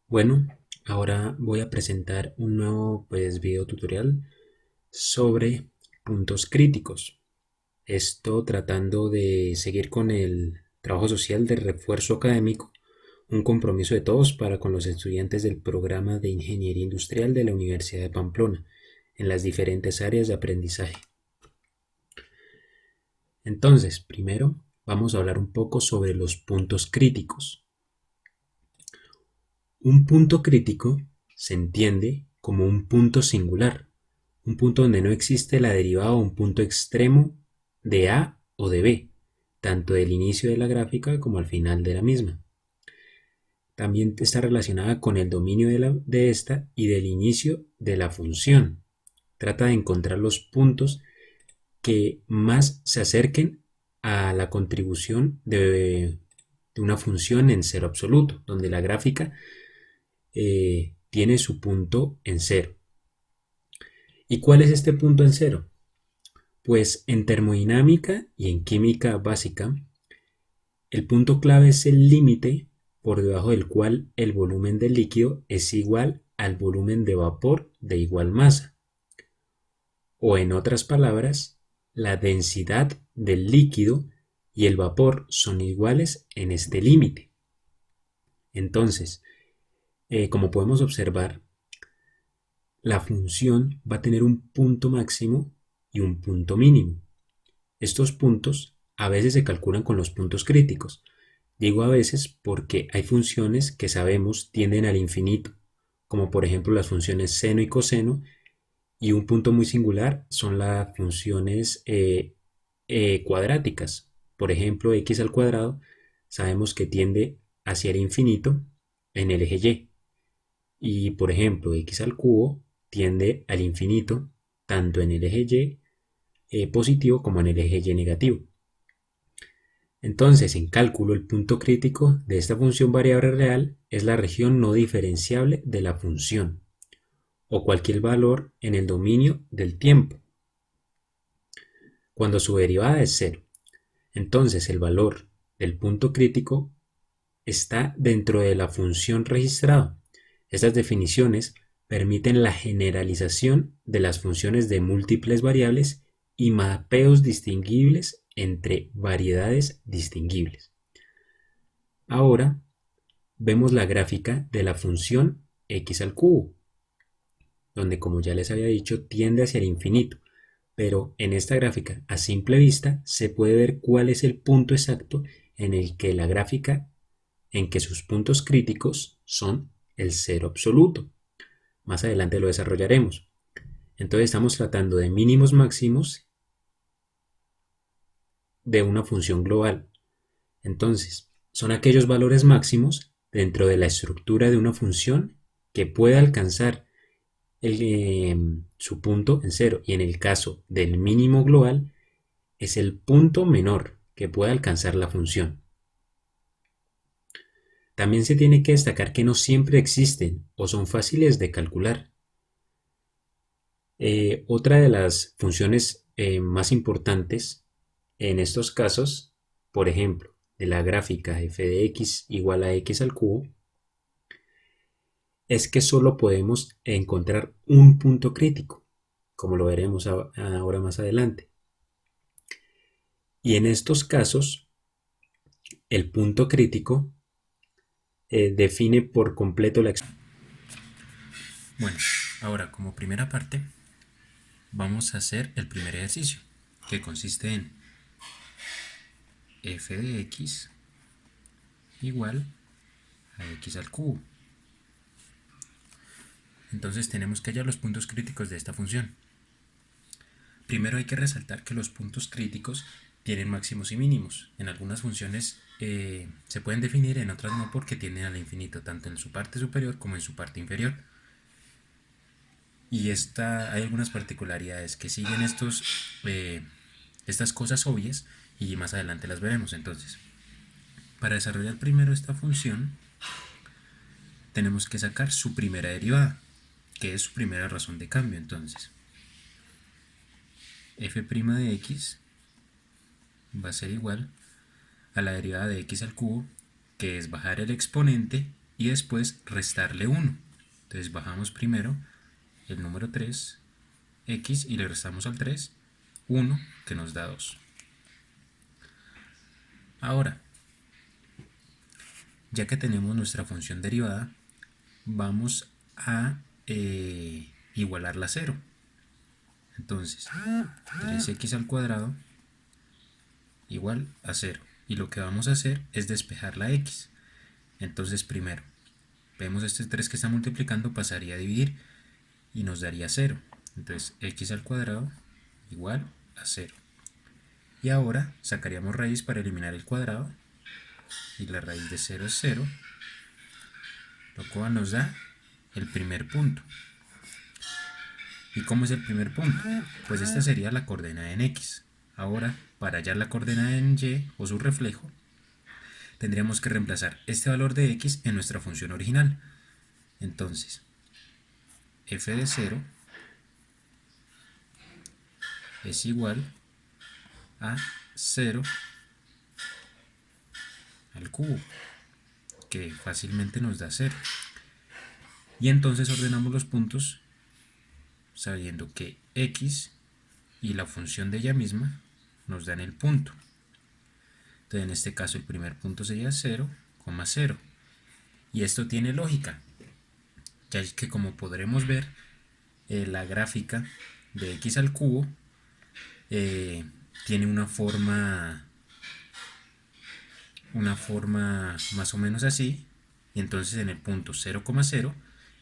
Bueno, ahora voy a presentar un nuevo video tutorial sobre puntos críticos. Esto tratando de seguir con el trabajo social de refuerzo académico, un compromiso de todos para con los estudiantes del programa de Ingeniería Industrial de la Universidad de Pamplona en las diferentes áreas de aprendizaje. Entonces, primero vamos a hablar un poco sobre los puntos críticos. Un punto crítico se entiende como un punto singular, un punto donde no existe la derivada o un punto extremo de A o de B, tanto del inicio de la gráfica como al final de la misma. También está relacionada con el dominio de esta y del inicio de la función. Trata de encontrar los puntos que más se acerquen a la contribución de una función en cero absoluto, donde la gráfica tiene su punto en cero. ¿Y cuál es este punto en cero? Pues en termodinámica y en química básica, el punto clave es el límite por debajo del cual el volumen del líquido es igual al volumen de vapor de igual masa. O en otras palabras, la densidad del líquido y el vapor son iguales en este límite. Entonces, como podemos observar, la función va a tener un punto máximo y un punto mínimo. Estos puntos a veces se calculan con los puntos críticos. Digo a veces porque hay funciones que sabemos tienden al infinito, como por ejemplo las funciones seno y coseno, y un punto muy singular son las funciones cuadráticas. Por ejemplo, x al cuadrado sabemos que tiende hacia el infinito en el eje y. Y por ejemplo, x al cubo tiende al infinito tanto en el eje y positivo como en el eje y negativo. Entonces, en cálculo, el punto crítico de esta función variable real es la región no diferenciable de la función, o cualquier valor en el dominio del tiempo, cuando su derivada es cero. Entonces, el valor del punto crítico está dentro de la función registrada. Estas definiciones permiten la generalización de las funciones de múltiples variables y mapeos distinguibles entre variedades distinguibles. Ahora vemos la gráfica de la función x al cubo, donde como ya les había dicho tiende hacia el infinito, pero en esta gráfica a simple vista se puede ver cuál es el punto exacto en el que la gráfica, en que sus puntos críticos son el cero absoluto. Más adelante lo desarrollaremos. Entonces estamos tratando de mínimos máximos de una función global. Entonces, son aquellos valores máximos dentro de la estructura de una función que puede alcanzar su punto en cero. Y en el caso del mínimo global, es el punto menor que puede alcanzar la función. También se tiene que destacar que no siempre existen o son fáciles de calcular. Otra de las funciones más importantes en estos casos, por ejemplo, de la gráfica f de x igual a x al cubo, es que solo podemos encontrar un punto crítico, como lo veremos ahora más adelante. Y en estos casos, el punto crítico define por completo la expresión. Bueno, ahora como primera parte, vamos a hacer el primer ejercicio, que consiste en f de x igual a x al cubo. Entonces tenemos que hallar los puntos críticos de esta función. Primero hay que resaltar que los puntos críticos tienen máximos y mínimos. En algunas funciones se pueden definir, en otras no, porque tienden al infinito, tanto en su parte superior como en su parte inferior. Y hay algunas particularidades que siguen estas cosas obvias y más adelante las veremos. Entonces, para desarrollar primero esta función, tenemos que sacar su primera derivada, que es su primera razón de cambio. Entonces, f' de x va a ser igual a la derivada de x al cubo, que es bajar el exponente y después restarle 1. Entonces bajamos primero el número 3, x, y le restamos al 3, 1, que nos da 2. Ahora, ya que tenemos nuestra función derivada, vamos a igualarla a 0. Entonces, 3x al cuadrado igual a 0. Y lo que vamos a hacer es despejar la x. Entonces, primero, vemos este 3 que está multiplicando, pasaría a dividir y nos daría 0. Entonces, x al cuadrado igual a 0. Y ahora sacaríamos raíz para eliminar el cuadrado. Y la raíz de 0 es 0, lo cual nos da el primer punto. ¿Y cómo es el primer punto? Pues esta sería la coordenada en x. Ahora, para hallar la coordenada en y o su reflejo, tendríamos que reemplazar este valor de x en nuestra función original. Entonces, f de 0 es igual a 0 al cubo, que fácilmente nos da 0. Y entonces ordenamos los puntos sabiendo que x y la función de ella misma nos dan el punto. Entonces en este caso el primer punto sería 0, 0. Y esto tiene lógica, ya que como podremos ver, la gráfica de x al cubo tiene una forma más o menos así, y entonces en el punto 0, 0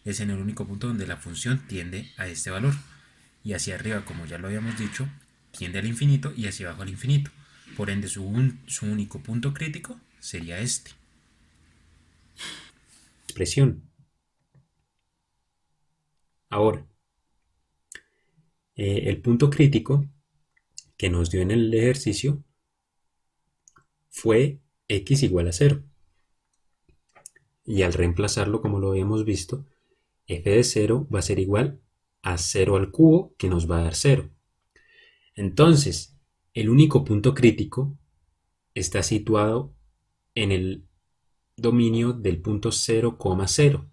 es en el único punto donde la función tiende a este valor, y hacia arriba, como ya lo habíamos dicho, tiende al infinito, y hacia abajo al infinito. Por ende su único punto crítico sería este. Expresión. Ahora, el punto crítico que nos dio en el ejercicio fue x igual a 0. Y al reemplazarlo, como lo habíamos visto, f de 0 va a ser igual a 0 al cubo, que nos va a dar 0. Entonces, el único punto crítico está situado en el dominio del punto 0, 0,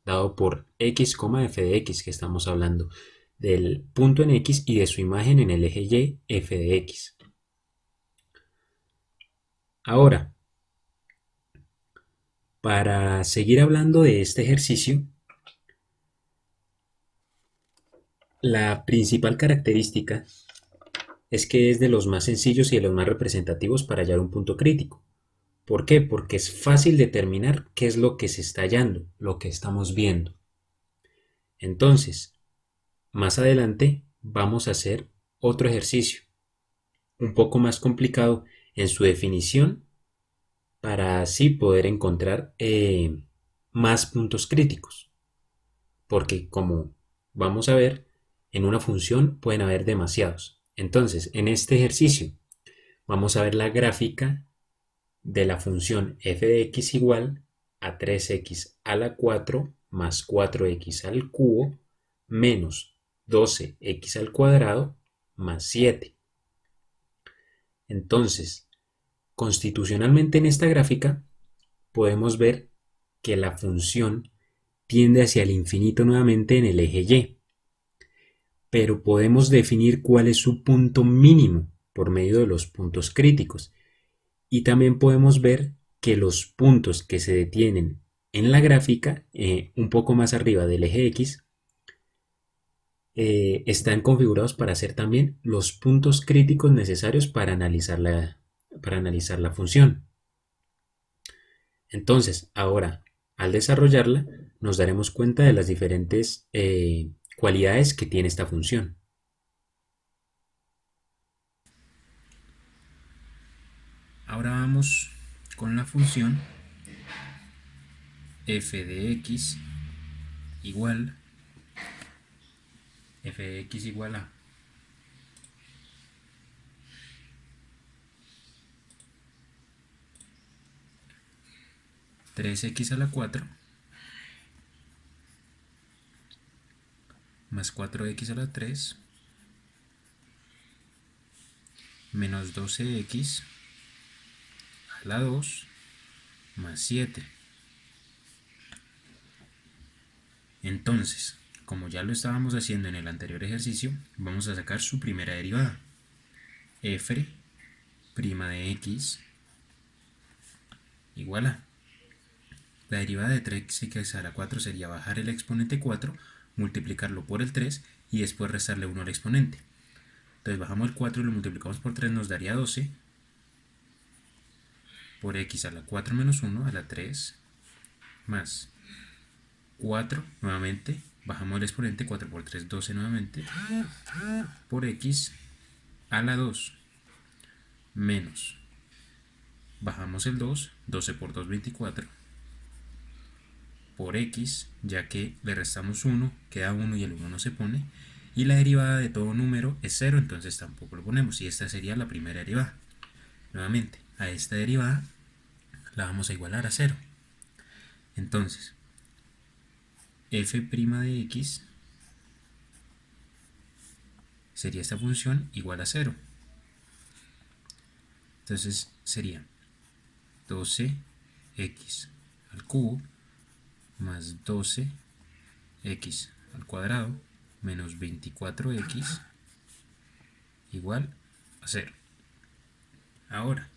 dado por x, f de x, que estamos hablando del punto en x y de su imagen en el eje y, f de x. Ahora, para seguir hablando de este ejercicio, la principal característica es que es de los más sencillos y de los más representativos para hallar un punto crítico. ¿Por qué? Porque es fácil determinar qué es lo que se está hallando, lo que estamos viendo. Entonces, más adelante vamos a hacer otro ejercicio, un poco más complicado en su definición, para así poder encontrar más puntos críticos. Porque como vamos a ver, en una función pueden haber demasiados. Entonces, en este ejercicio vamos a ver la gráfica de la función f de x igual a 3x a la 4 más 4x al cubo menos 12x al cuadrado más 7. Entonces, constitucionalmente en esta gráfica podemos ver que la función tiende hacia el infinito nuevamente en el eje y, pero podemos definir cuál es su punto mínimo por medio de los puntos críticos, y también podemos ver que los puntos que se detienen en la gráfica, un poco más arriba del eje x, están configurados para ser también los puntos críticos necesarios para analizar la función. Entonces, ahora, al desarrollarla, nos daremos cuenta de las diferentes cualidades que tiene esta función. Ahora vamos con la función f de x igual a 3x a la 4 más 4x a la 3 menos 12x a la 2 más 7. Entonces, como ya lo estábamos haciendo en el anterior ejercicio, vamos a sacar su primera derivada. F' de x igual a... La derivada de 3x a la 4 sería bajar el exponente 4, multiplicarlo por el 3 y después restarle 1 al exponente. Entonces bajamos el 4 y lo multiplicamos por 3, nos daría 12 por x a la 4 menos 1 a la 3 más 4 nuevamente, bajamos el exponente, 4 por 3, 12 nuevamente, por x a la 2 menos, bajamos el 2, 12 por 2, 24, por x, ya que le restamos 1, queda 1 y el 1 no se pone, y la derivada de todo número es 0, entonces tampoco lo ponemos, y esta sería la primera derivada. Nuevamente, a esta derivada la vamos a igualar a 0. Entonces, f' de x sería esta función igual a 0. Entonces sería 12x al cubo más 12x al cuadrado menos 24x igual a 0. Ahora,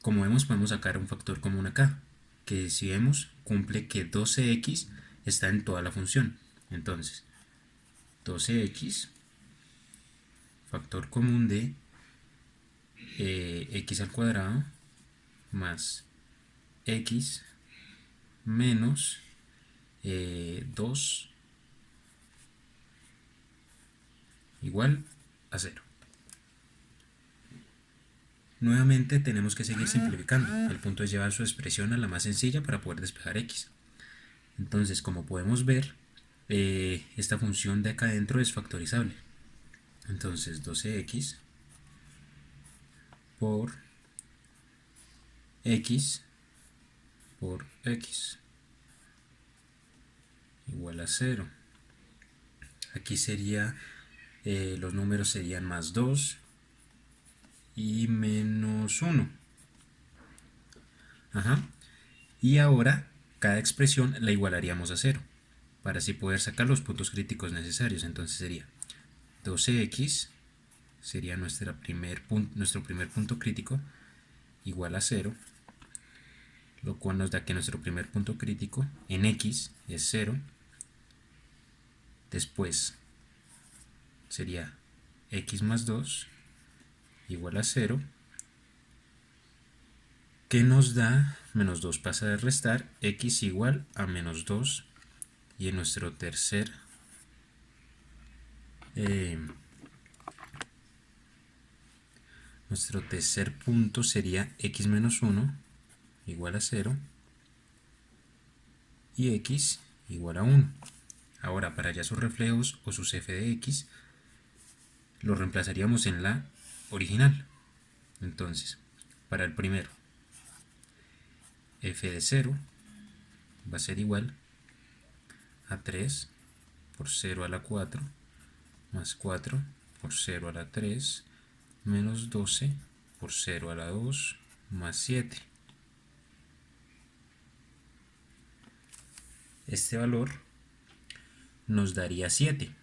como vemos, podemos sacar un factor común acá, que si vemos, cumple que 12x está en toda la función. Entonces, 12x, factor común de x al cuadrado más x menos 2 igual a 0. Nuevamente tenemos que seguir simplificando. El punto es llevar su expresión a la más sencilla para poder despejar x. Entonces, como podemos ver, esta función de acá adentro es factorizable. Entonces 12x por x igual a 0. Aquí sería, los números serían más 2 y menos 1. Y ahora cada expresión la igualaríamos a 0 para así poder sacar los puntos críticos necesarios. Entonces sería 12x sería nuestro primer punto crítico igual a 0, lo cual nos da que nuestro primer punto crítico en x es 0. Después sería x más 2 igual a 0, que nos da, menos 2 pasa de restar, x igual a menos 2, y en nuestro tercer punto sería x menos 1 igual a 0 y x igual a 1. Ahora, para hallar sus reflejos o sus f de x, lo reemplazaríamos en la original. Entonces, para el primero, f de 0 va a ser igual a 3 por 0 a la 4 más 4 por 0 a la 3 menos 12 por 0 a la 2 más 7. Este valor nos daría 7,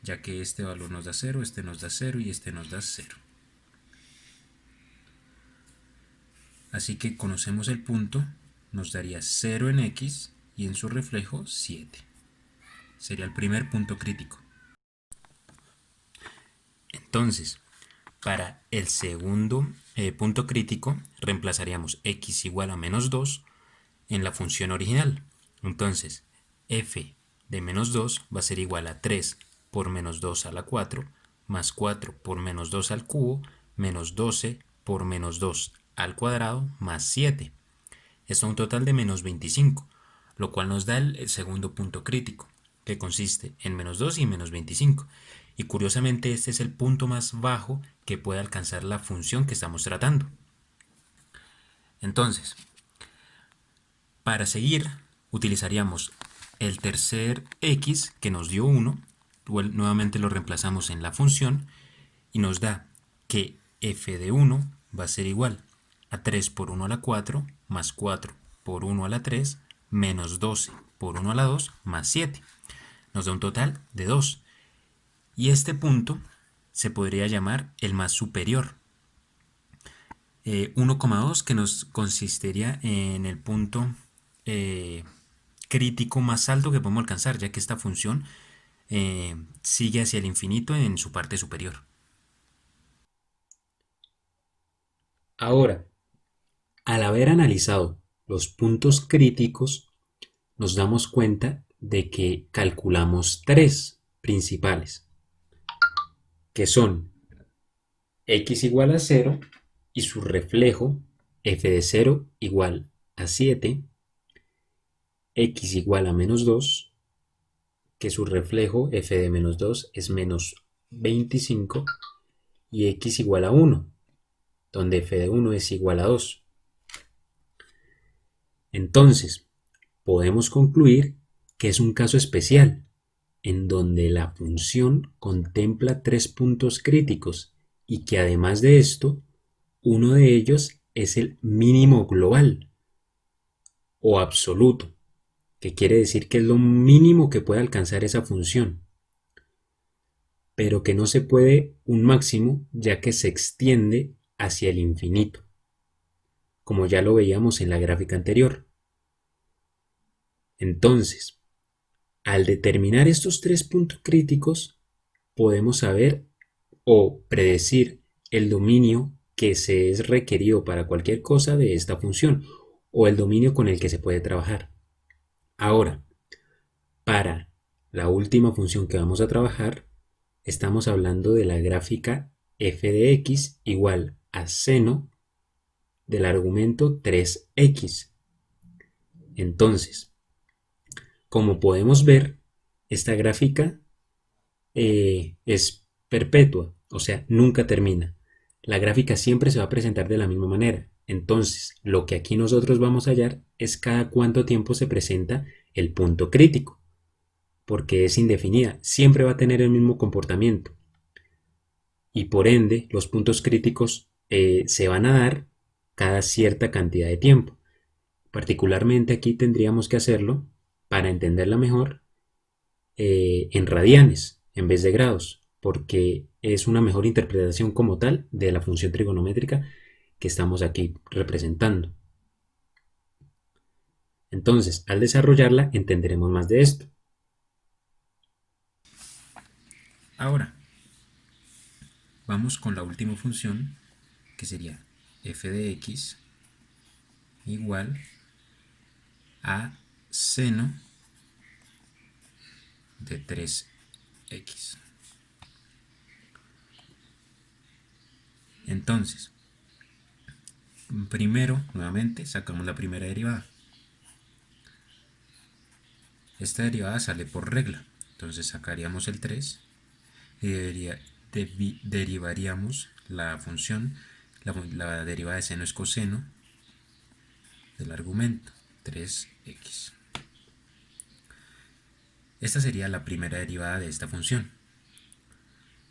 ya que este valor nos da 0, este nos da 0 y este nos da 0. Así que conocemos el punto, nos daría 0 en x y en su reflejo 7. Sería el primer punto crítico. Entonces, para el segundo punto crítico, reemplazaríamos x igual a menos 2 en la función original. Entonces, f de menos 2 va a ser igual a 3 por menos 2 a la 4, más 4 por menos 2 al cubo, menos 12 por menos 2 al cuadrado, más 7. Esto es un total de menos 25, lo cual nos da el segundo punto crítico, que consiste en menos 2 y menos 25. Y curiosamente este es el punto más bajo que puede alcanzar la función que estamos tratando. Entonces, para seguir, utilizaríamos el tercer x que nos dio 1, nuevamente lo reemplazamos en la función y nos da que f de 1 va a ser igual a 3 por 1 a la 4 más 4 por 1 a la 3 menos 12 por 1 a la 2 más 7. Nos da un total de 2. Y este punto se podría llamar el más superior. 1,2 que nos consistiría en el punto crítico más alto que podemos alcanzar, ya que esta función sigue hacia el infinito en su parte superior. Ahora, al haber analizado los puntos críticos, nos damos cuenta de que calculamos tres principales, que son x igual a 0 y su reflejo f de 0 igual a 7, x igual a menos 2, que su reflejo f de menos 2 es menos 25, y x igual a 1, donde f de 1 es igual a 2. Entonces, podemos concluir que es un caso especial, en donde la función contempla tres puntos críticos y que además de esto, uno de ellos es el mínimo global o absoluto, que quiere decir que es lo mínimo que puede alcanzar esa función, pero que no se puede un máximo ya que se extiende hacia el infinito, como ya lo veíamos en la gráfica anterior. Entonces, al determinar estos tres puntos críticos, podemos saber o predecir el dominio que se es requerido para cualquier cosa de esta función o el dominio con el que se puede trabajar. Ahora, para la última función que vamos a trabajar, estamos hablando de la gráfica f de x igual a seno del argumento 3x. Entonces, como podemos ver, esta gráfica es perpetua, o sea, nunca termina. La gráfica siempre se va a presentar de la misma manera. Entonces, lo que aquí nosotros vamos a hallar es cada cuánto tiempo se presenta el punto crítico, porque es indefinida, siempre va a tener el mismo comportamiento. Y por ende, los puntos críticos se van a dar cada cierta cantidad de tiempo. Particularmente aquí tendríamos que hacerlo, para entenderla mejor, en radianes en vez de grados, porque es una mejor interpretación como tal de la función trigonométrica que estamos aquí representando. Entonces, al desarrollarla, entenderemos más de esto. Ahora, vamos con la última función, que sería f de x igual a seno de 3x. Entonces, primero, nuevamente, sacamos la primera derivada. Esta derivada sale por regla. Entonces sacaríamos el 3 y derivaríamos la función. La derivada de seno es coseno del argumento 3x. Esta sería la primera derivada de esta función.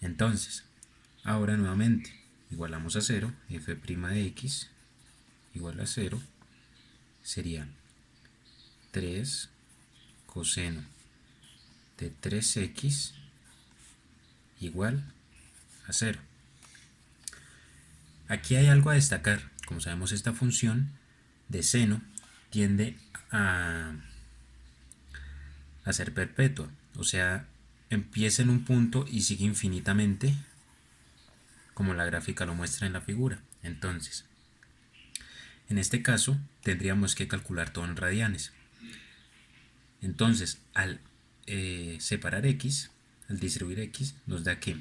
Entonces, ahora nuevamente igualamos a 0, f' de x igual a 0, sería 3 coseno de 3x igual a 0. Aquí hay algo a destacar. Como sabemos, esta función de seno tiende a ser perpetua, o sea, empieza en un punto y sigue infinitamente, como la gráfica lo muestra en la figura. Entonces, en este caso tendríamos que calcular todo en radianes. Entonces, al separar x, al distribuir x, nos da que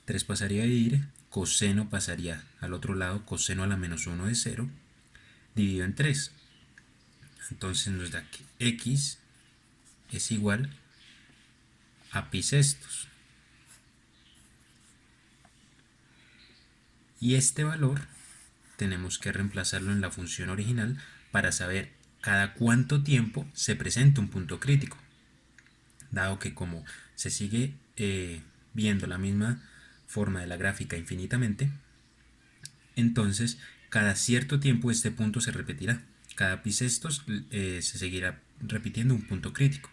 3 pasaría a dividir, coseno pasaría al otro lado, coseno a la menos 1 de 0, dividido en 3. Entonces nos da que x es igual a pi sextos. Y este valor tenemos que reemplazarlo en la función original para saber cada cuánto tiempo se presenta un punto crítico. Dado que como se sigue viendo la misma forma de la gráfica infinitamente, Entonces, cada cierto tiempo este punto se repetirá. Cada pi sextos se seguirá repitiendo un punto crítico.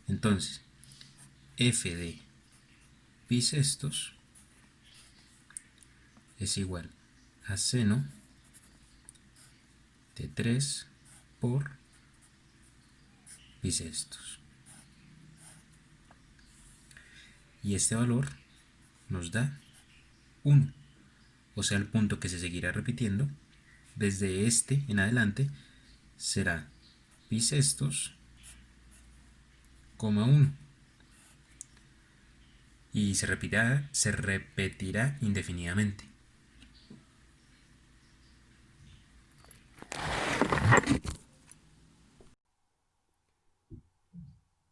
Entonces, f de pi sextos es igual a seno de 3 por pi sextos. Y este valor nos da 1. O sea, el punto que se seguirá repitiendo desde este en adelante será pi sextos, 1. Y se repetirá indefinidamente.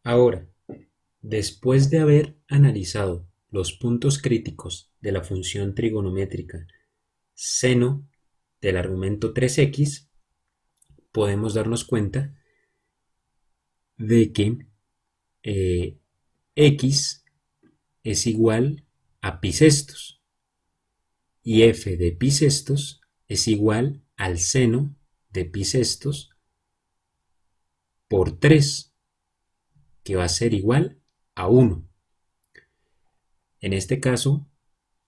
Ahora, después de haber analizado los puntos críticos de la función trigonométrica seno del argumento 3x, podemos darnos cuenta de que x es igual a pi sextos y f de pi sextos es igual al seno de pi sextos por 3, que va a ser igual a 1. En este caso,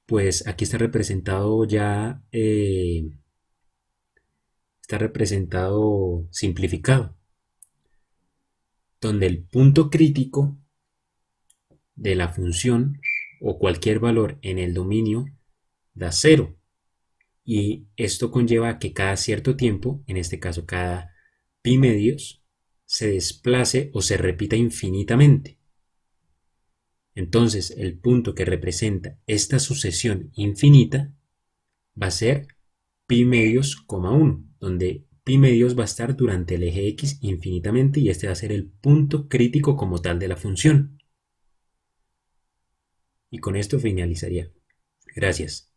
pues aquí está representado ya, está representado simplificado, donde el punto crítico de la función o cualquier valor en el dominio da 0. Y esto conlleva a que cada cierto tiempo, en este caso cada pi medios, se desplace o se repita infinitamente. Entonces, el punto que representa esta sucesión infinita va a ser pi medios, 1, donde pi medios va a estar durante el eje x infinitamente y este va a ser el punto crítico como tal de la función. Y con esto finalizaría. Gracias.